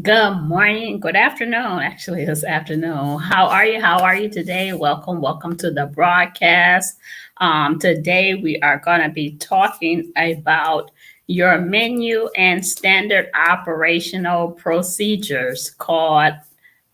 Good morning, good afternoon. Actually, it's afternoon. How are you? How are you today? Welcome to the broadcast. Today we are going to be talking about your menu and standard operational procedures called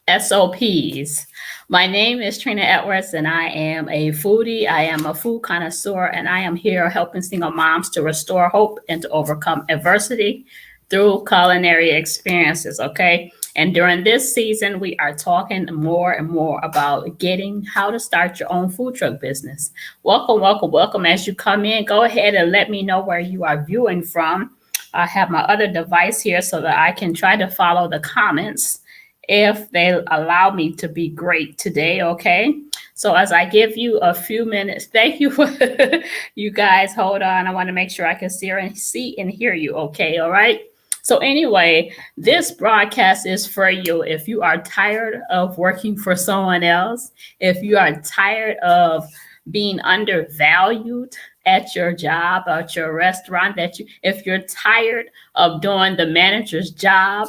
SOPs. My name is Trina Edwards, and I am a foodie. I am a food connoisseur, and I am here helping single moms to restore hope and to overcome adversity through culinary experiences. Okay. And during this season, we are talking more and more about getting how to start your own food truck business. Welcome. As you come in, go ahead and let me know where you are viewing from. I have my other device here so that I can try to follow the comments if they allow me to be great today. Okay. So as I give you a few minutes, thank you for you guys. Hold on. I want to make sure I can see and hear you. Okay. All right. So anyway, this broadcast is for you. If you are tired of working for someone else, if you are tired of being undervalued at your job, at your restaurant, if you're tired of doing the manager's job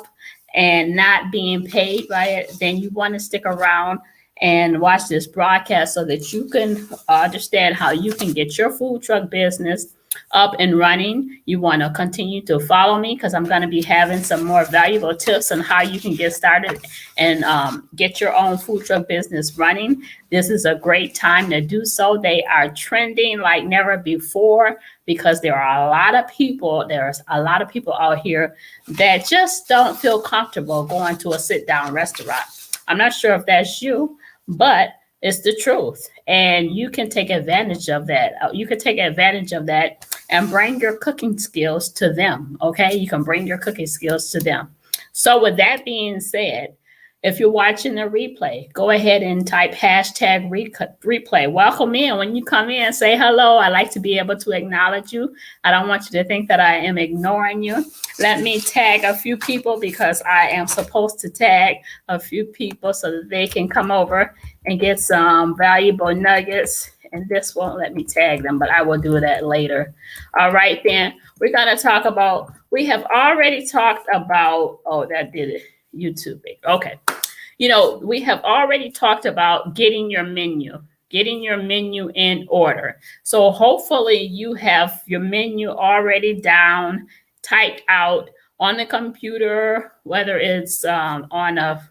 and not being paid by it, then you want to stick around and watch this broadcast so that you can understand how you can get your food truck business up and running. You want to continue to follow me because I'm going to be having some more valuable tips on how you can get started and get your own food truck business running. This is a great time to do so. They are trending like never before because there's a lot of people out here that just don't feel comfortable going to a sit-down restaurant. I'm not sure if that's you, but it's the truth. And you can take advantage of that. You can take advantage of that and bring your cooking skills to them. Okay. You can bring your cooking skills to them. So, with that being said, if you're watching the replay, go ahead and type hashtag replay. Welcome in. When you come in, say hello. I like to be able to acknowledge you. I don't want you to think that I am ignoring you. Let me tag a few people because I am supposed to tag a few people so that they can come over and get some valuable nuggets. And this won't let me tag them, but I will do that later. All right, then we're going to talk about, we have already talked about, oh, that did it. YouTube. Okay. We have already talked about getting your menu in order. So hopefully you have your menu already down, typed out on the computer, whether it's on a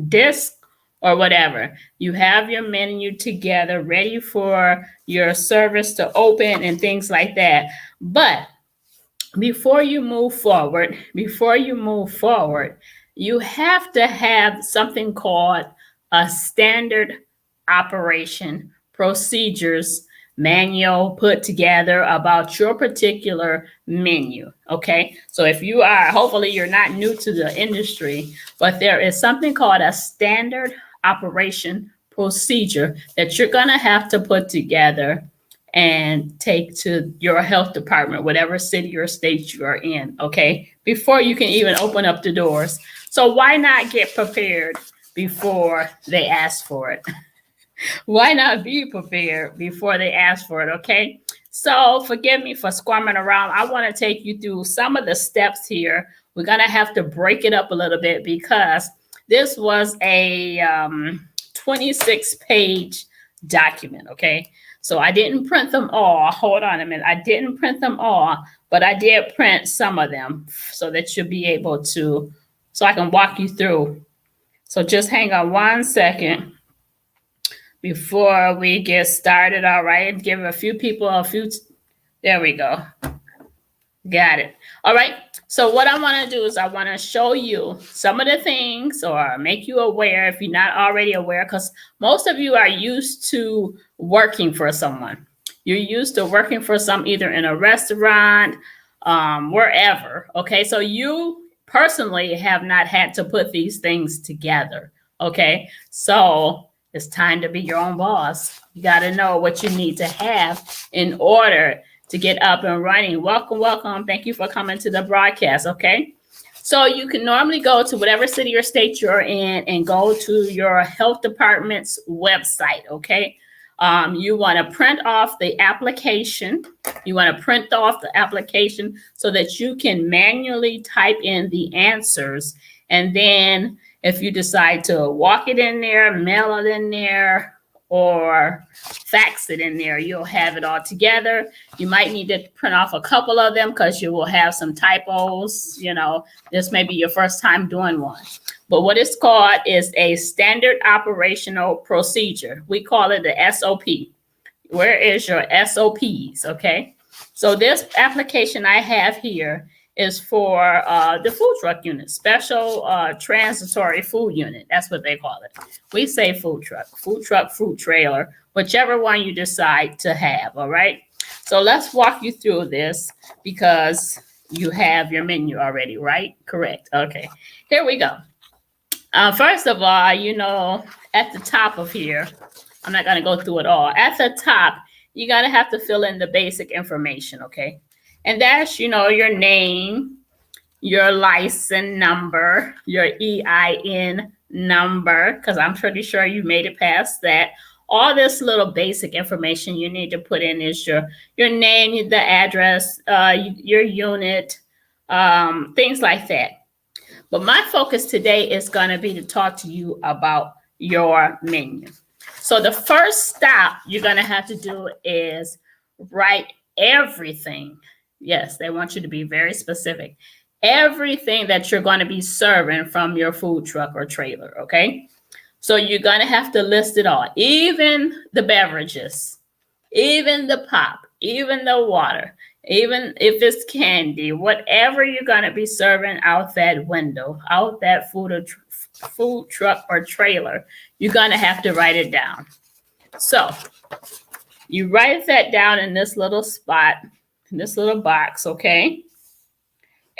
disk or whatever. You have your menu together, ready for your service to open and things like that. But before you move forward, you have to have something called a standard operation procedures manual put together about your particular menu. Okay. So if you are, hopefully you're not new to the industry, but there is something called a standard operation procedure that you're going to have to put together and take to your health department, whatever city or state you are in, okay, before you can even open up the doors. So why not get prepared before they ask for it? Why not be prepared before they ask for it, okay? So forgive me for squirming around. I want to take you through some of the steps here. We're going to have to break it up a little bit because this was a 26-page document, okay? So I didn't print them all. Hold on a minute. I didn't print them all, but I did print some of them so that you'll be able to, so I can walk you through. So just hang on one second before we get started. All right. Give a few people there we go. Got it. All right. So what I want to do is I want to show you some of the things or make you aware if you're not already aware, because most of you are used to working for someone. You're used to working for some either in a restaurant, wherever. Okay. So you personally have not had to put these things together. Okay. So it's time to be your own boss. You got to know what you need to have in order to get up and running. Welcome. Thank you for coming to the broadcast, okay? So you can normally go to whatever city or state you're in and go to your health department's website, okay? You want to print off the application. So that you can manually type in the answers And then if you decide to walk it in there, mail it in there, or fax it in there, you'll have it all together. You might need to print off a couple of them because you will have some typos. This may be your first time doing one. But what it's called is a standard operational procedure. We call it the SOP. Where is your SOPs? Okay. So this application I have here is for the food truck unit, special transitory food unit. That's what they call it. We say food truck, food trailer, whichever one you decide to have. All right. So let's walk you through this because you have your menu already, right? Correct. Okay. Here we go. First of all, at the top of here, I'm not going to go through it all. At the top, you're going to have to fill in the basic information, okay? And that's, your name, your license number, your EIN number, because I'm pretty sure you made it past that. All this little basic information you need to put in is your name, the address, your unit, things like that. But my focus today is going to be to talk to you about your menu. So the first stop you're going to have to do is write everything. Yes, they want you to be very specific. Everything that you're going to be serving from your food truck or trailer, okay? So you're going to have to list it all, even the beverages, even the pop, even the water, even if it's candy, whatever you're going to be serving out that window, out that food truck or trailer, you're going to have to write it down. So you write that down in this little spot, in this little box, okay?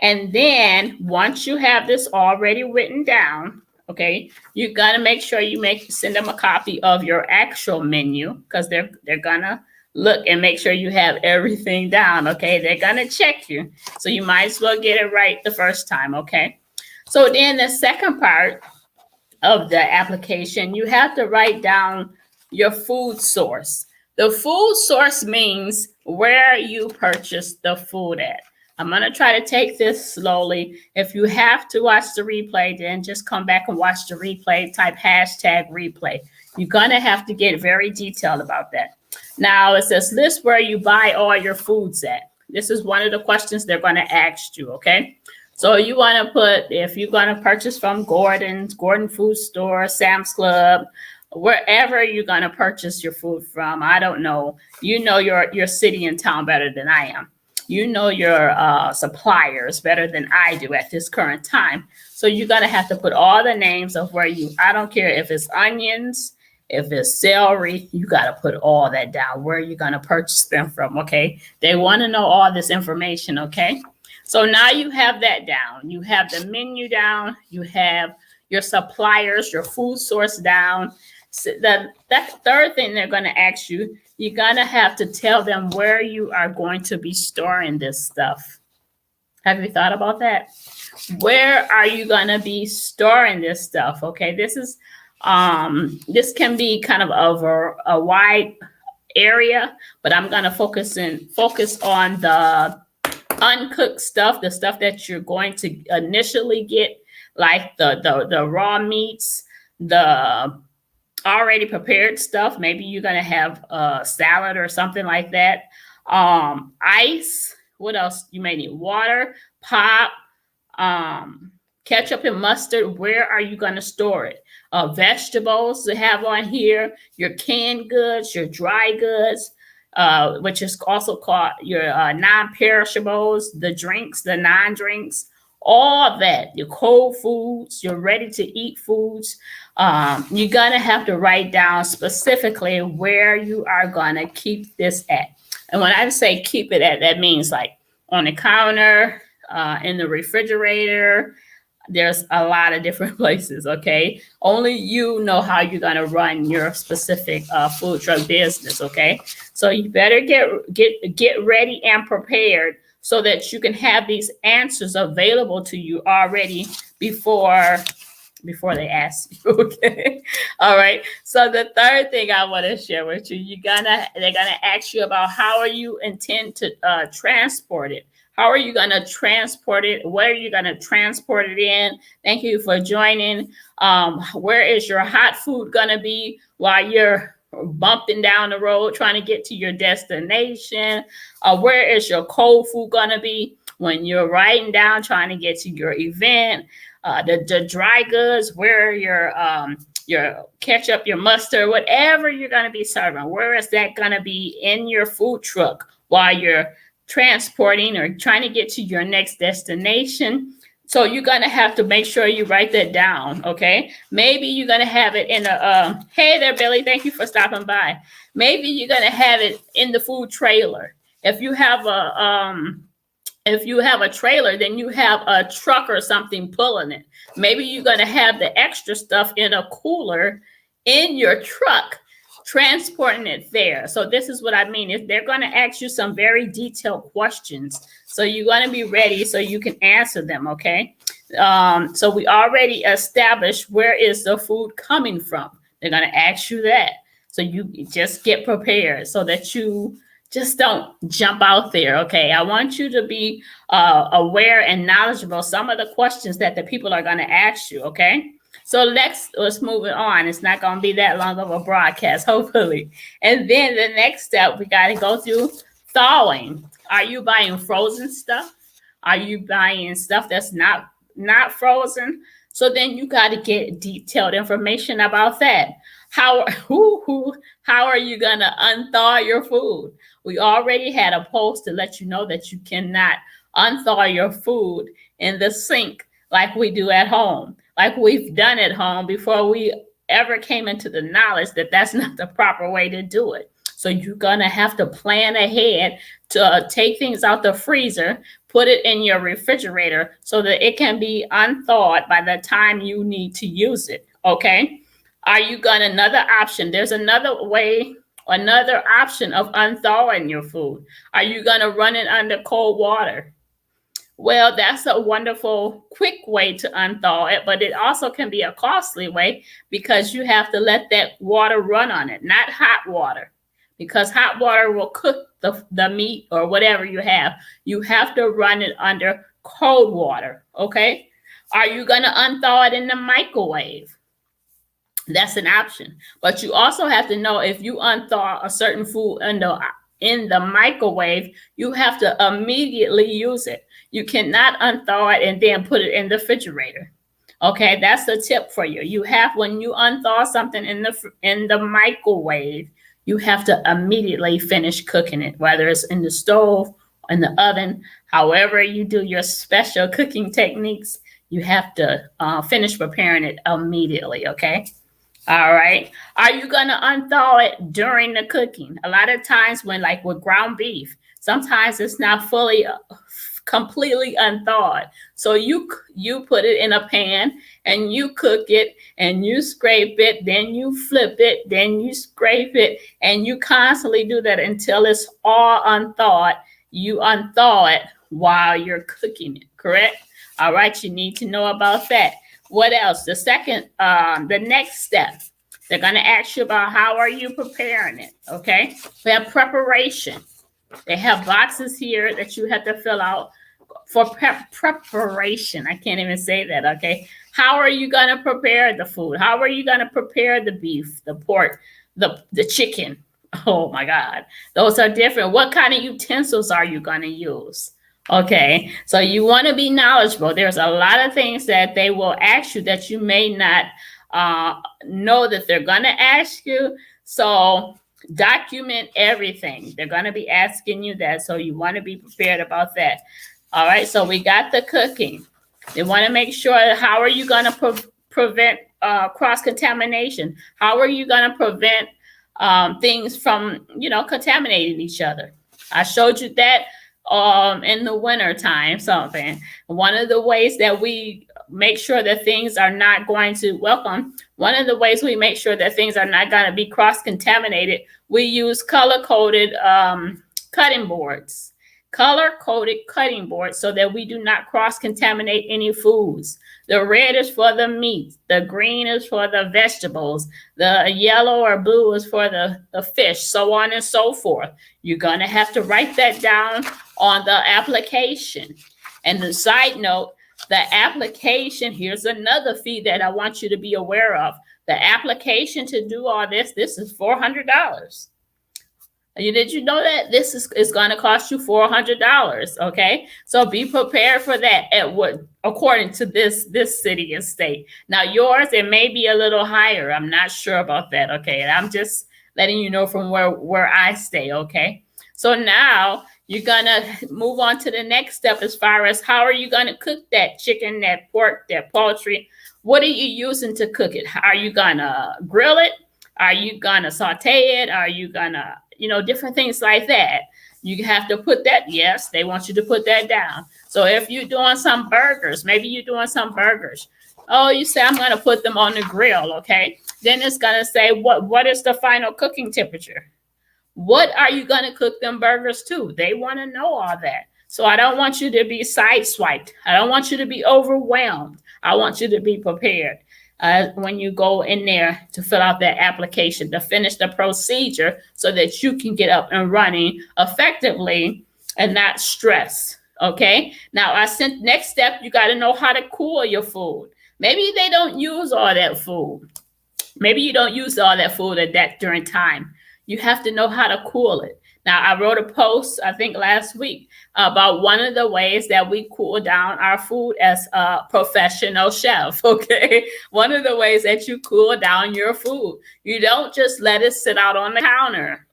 And then once you have this already written down, okay, you got to make sure you send them a copy of your actual menu because they're going to look and make sure you have everything down, okay? They're going to check you. So you might as well get it right the first time, okay? So then the second part of the application, you have to write down your food source. The food source means where you purchase the food at. I'm going to try to take this slowly. If you have to watch the replay, then just come back and watch the replay, type #replay. You're going to have to get very detailed about that. Now, it says list where you buy all your foods at. This is one of the questions they're going to ask you, okay? So you want to put, if you're going to purchase from Gordon Food Store, Sam's Club, wherever you're going to purchase your food from, I don't know. You know your city and town better than I am. You know your suppliers better than I do at this current time. So you're going to have to put all the names of I don't care if it's onions, if it's celery, you got to put all that down, where you're going to purchase them from, okay? They want to know all this information, okay? So now you have that down. You have the menu down. You have your suppliers, your food source down. So that third thing they're going to ask you, you're going to have to tell them where you are going to be storing this stuff. Have you thought about that? Where are you going to be storing this stuff? Okay, this can be kind of over a wide area, but I'm going to focus on the uncooked stuff, the stuff that you're going to initially get, like the raw meats, the already prepared stuff. Maybe you're going to have a salad or something like that. Ice. What else? You may need water, pop, ketchup and mustard. Where are you going to store it? Vegetables to have on here, your canned goods, your dry goods, which is also called your non-perishables, the drinks, the non-drinks, all that, your cold foods, your ready-to-eat foods. You're going to have to write down specifically where you are going to keep this at. And when I say keep it at, that means like on the counter, in the refrigerator. There's a lot of different places, okay? Only you know how you're going to run your specific food truck business, okay? So you better get ready and prepared so that you can have these answers available to you already before they ask you, okay? All right. So the third thing I want to share with you, they're gonna ask you about how are you intend to transport it. How are you going to transport it? Where are you going to transport it in? Thank you for joining. Where is your hot food going to be while you're bumping down the road trying to get to your destination? Where is your cold food going to be when you're riding down trying to get to your event? The dry goods, where your ketchup, your mustard, whatever you're going to be serving, where is that going to be in your food truck while you're transporting or trying to get to your next destination? So you're going to have to make sure you write that down, okay? Maybe you're going to have it in a, hey there, Billy, thank you for stopping by. Maybe you're going to have it in the food trailer. If you have a trailer, then you have a truck or something pulling it. Maybe you're going to have the extra stuff in a cooler in your truck, transporting it there. So this is what I mean. If they're going to ask you some very detailed questions, so you're going to be ready so you can answer them, okay? So we already established where is the food coming from. They're going to ask you that. So you just get prepared so that you just don't jump out there, okay? I want you to be aware and knowledgeable some of the questions that the people are going to ask you, okay? So let's move it on. It's not going to be that long of a broadcast, hopefully. And then the next step, we got to go through thawing. Are you buying frozen stuff? Are you buying stuff that's not frozen? So then you got to get detailed information about that. How are you going to unthaw your food? We already had a post to let you know that you cannot unthaw your food in the sink like we do at home, like we've done at home before we ever came into the knowledge that that's not the proper way to do it. So you're going to have to plan ahead to take things out the freezer, put it in your refrigerator so that it can be unthawed by the time you need to use it, okay? Are you going to, another option, there's another way, another option of unthawing your food. Are you going to run it under cold water? Well, that's a wonderful, quick way to unthaw it, but it also can be a costly way because you have to let that water run on it, not hot water, because hot water will cook the meat or whatever you have. You have to run it under cold water, okay? Are you going to unthaw it in the microwave? That's an option. But you also have to know if you unthaw a certain food in the microwave, you have to immediately use it. You cannot unthaw it and then put it in the refrigerator. Okay, that's the tip for you. You have, when you unthaw something in the microwave, you have to immediately finish cooking it, whether it's in the stove, in the oven, however you do your special cooking techniques, you have to finish preparing it immediately, okay? All right. Are you going to unthaw it during the cooking? A lot of times when, like with ground beef, sometimes it's not fully completely unthawed. So you put it in a pan and you cook it and you scrape it, then you flip it, then you scrape it, and you constantly do that until it's all unthawed. You unthaw it while you're cooking it, correct? All right, you need to know about that. What else? The next step, they're going to ask you about how are you preparing it, okay? We have preparation. They have boxes here that you have to fill out for preparation. I can't even say that, okay? How are you going to prepare the food? How are you going to prepare the beef, the pork, the chicken? Oh, my God. Those are different. What kind of utensils are you going to use? Okay, so you want to be knowledgeable. There's a lot of things that they will ask you that you may not know that they're going to ask you. So document everything. They're going to be asking you that. So you want to be prepared about that. All right, so we got the cooking. They want to make sure, how are you going to prevent cross-contamination? How are you going to prevent things from, contaminating each other? I showed you that in the winter time, something. One of the ways that we make sure that things are not going to one of the ways we make sure that things are not going to be cross-contaminated, we use color-coded cutting boards. Color-coded cutting boards so that we do not cross-contaminate any foods. The red is for the meat. The green is for the vegetables. The yellow or blue is for the fish, so on and so forth. You're going to have to write that down on the application. And the side note, the application, here's another fee that I want you to be aware of. The application to do all this is $400. Did you know that this is going to cost you $400? Okay, so be prepared for that. At what, according to this city and state. Now yours, it may be a little higher. I'm not sure about that. Okay, and I'm just letting you know from where I stay. Okay, so now you're gonna move on to the next step as far as how are you gonna cook that chicken, that pork, that poultry. What are you using to cook it? Are you gonna grill it? Are you gonna saute it? Are you gonna, different things like that? You have to put that. Yes, they want you to put that down. So if you're doing some burgers, maybe you're doing some burgers. Oh, you say I'm gonna put them on the grill, okay? Then it's gonna say what is the final cooking temperature? What are you gonna cook them burgers to? They want to know all that. So I don't want you to be sideswiped. I don't want you to be overwhelmed. I want you to be prepared. When you go in there to fill out that application, to finish the procedure so that you can get up and running effectively and not stress. Okay. Now, next step, you got to know how to cool your food. Maybe they don't use all that food. Maybe you don't use all that food at that during time. You have to know how to cool it. Now, I wrote a post, I think last week, about one of the ways that we cool down our food as a professional chef, okay? One of the ways that you cool down your food. You don't just let it sit out on the counter.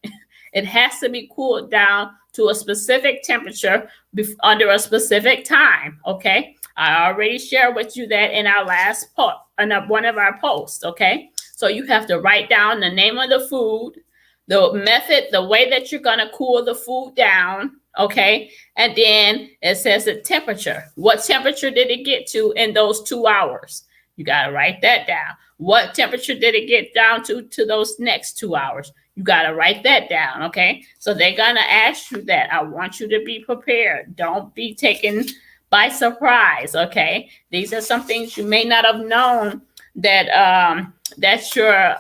It has to be cooled down to a specific temperature under a specific time, okay? I already shared with you that in our last post, in one of our posts, okay? So you have to write down the name of the food, the method, the way that you're going to cool the food down, okay? And then it says the temperature. What temperature did it get to in those 2 hours? You got to write that down. What temperature did it get down to those next 2 hours? You got to write that down, okay? So they're going to ask you that. I want you to be prepared. Don't be taken by surprise, okay? These are some things you may not have known that your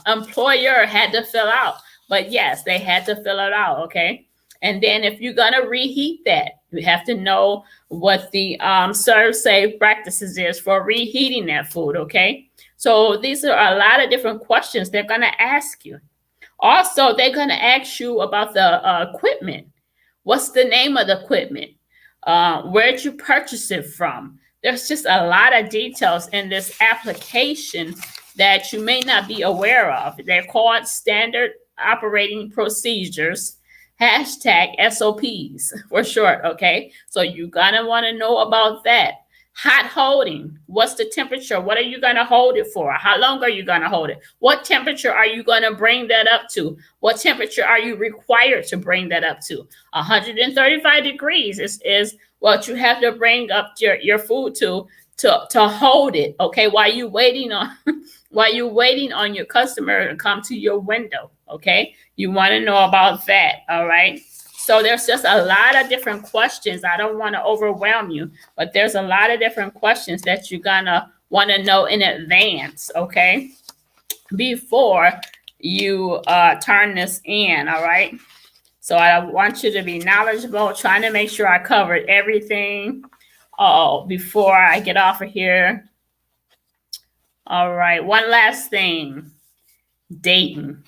employer had to fill out. But yes, they had to fill it out, okay? And then if you're going to reheat that, you have to know what the serve safe practices is for reheating that food, okay? So these are a lot of different questions they're going to ask you. Also, they're going to ask you about the equipment. What's the name of the equipment? Where'd you purchase it from? There's just a lot of details in this application that you may not be aware of. They're called standard operating procedures, hashtag SOPs for short, okay? So you're gonna wanna know about that. Hot holding, what's the temperature? What are you gonna hold it for? How long are you gonna hold it? What temperature are you gonna bring that up to? What temperature are you required to bring that up to? 135 degrees is what you have to bring up your food to hold it, okay, while you're waiting on your customer to come to your window, okay? You want to know about that, all right? So there's just a lot of different questions. I don't want to overwhelm you, but there's a lot of different questions that you're gonna want to know in advance, okay? Before you turn this in, all right? So I want you to be knowledgeable, trying to make sure I covered everything before I get off of here. All right, one last thing. Dating.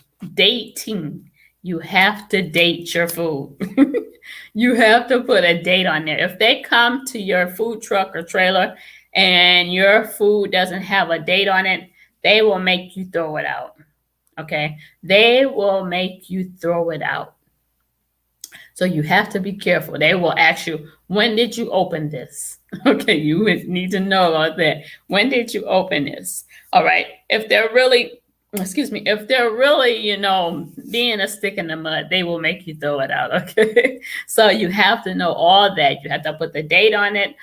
You have to date your food. You have to put a date on there. If they come to your food truck or trailer and your food doesn't have a date on it, they will make you throw it out. Okay? They will make you throw it out. So you have to be careful. They will ask you, when did you open this? Okay, you would need to know about that. When did you open this? All right. If they're really, being a stick in the mud, they will make you throw it out. Okay. So you have to know all that. You have to put the date on it.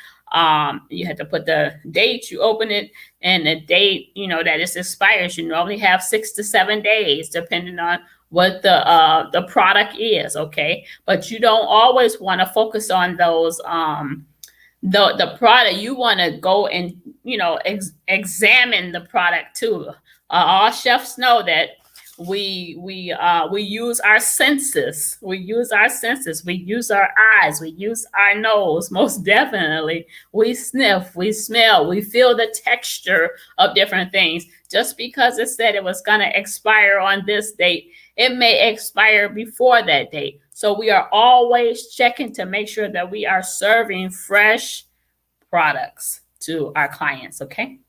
You have to put the date you open it and the date, that it expires. You normally have 6 to 7 days, depending on what the product is, okay? But you don't always want to focus on those the product. You want to go and examine the product too. All chefs know that we use our senses. We use our senses. We use our eyes. We use our nose. Most definitely, we sniff. We smell. We feel the texture of different things. Just because it said it was going to expire on this date, it may expire before that date. So we are always checking to make sure that we are serving fresh products to our clients. Okay.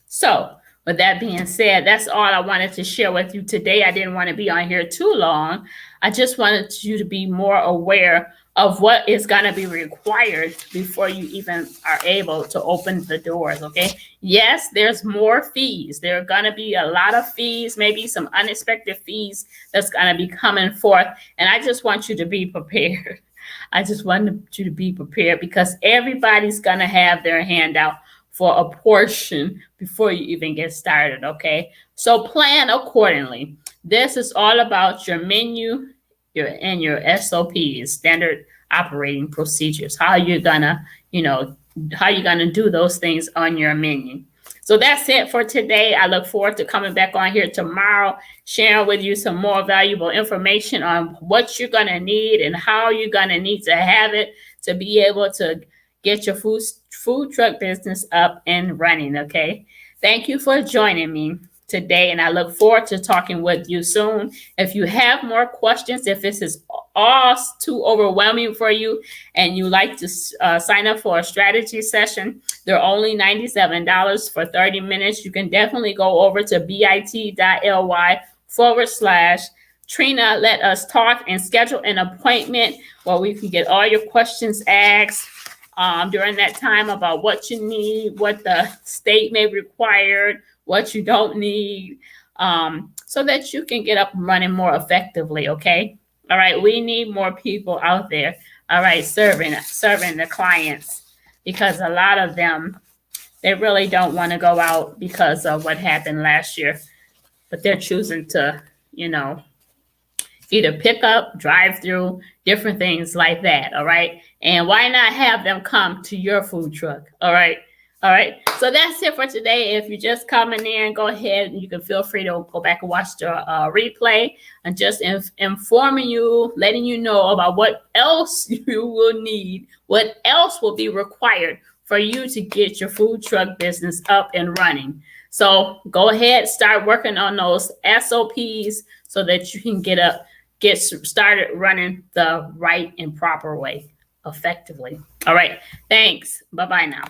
So, with that being said, that's all I wanted to share with you today. I didn't want to be on here too long. I just wanted you to be more aware of what is going to be required before you even are able to open the doors, okay? Yes, there's more fees. There are going to be a lot of fees, maybe some unexpected fees that's going to be coming forth. And I just want you to be prepared. I just wanted you to be prepared because everybody's going to have their hand out for a portion before you even get started, okay? So plan accordingly. This is all about your menu and your SOPs, standard operating procedures, how you're gonna, how you're gonna do those things on your menu. So that's it for today. I look forward to coming back on here tomorrow, sharing with you some more valuable information on what you're gonna need and how you're gonna need to have it to be able to get your food truck business up and running, okay? Thank you for joining me today, and I look forward to talking with you soon. If you have more questions, if this is all too overwhelming for you and you like to sign up for a strategy session, they're only $97 for 30 minutes. You can definitely go over to bit.ly/Trina Let Us Talk and schedule an appointment where we can get all your questions asked during that time about what you need, what the state may require, what you don't need, so that you can get up and running more effectively, okay? All right, we need more people out there, all right, serving the clients, because a lot of them, they really don't want to go out because of what happened last year, but they're choosing to, either pick up, drive through, different things like that, all right? And why not have them come to your food truck, all right? All right, so that's it for today. If you're just coming in, go ahead and you can feel free to go back and watch the replay. And just informing you, letting you know about what else you will need, what else will be required for you to get your food truck business up and running. So go ahead, start working on those SOPs so that you can get started running the right and proper way effectively. All right, thanks. Bye-bye now.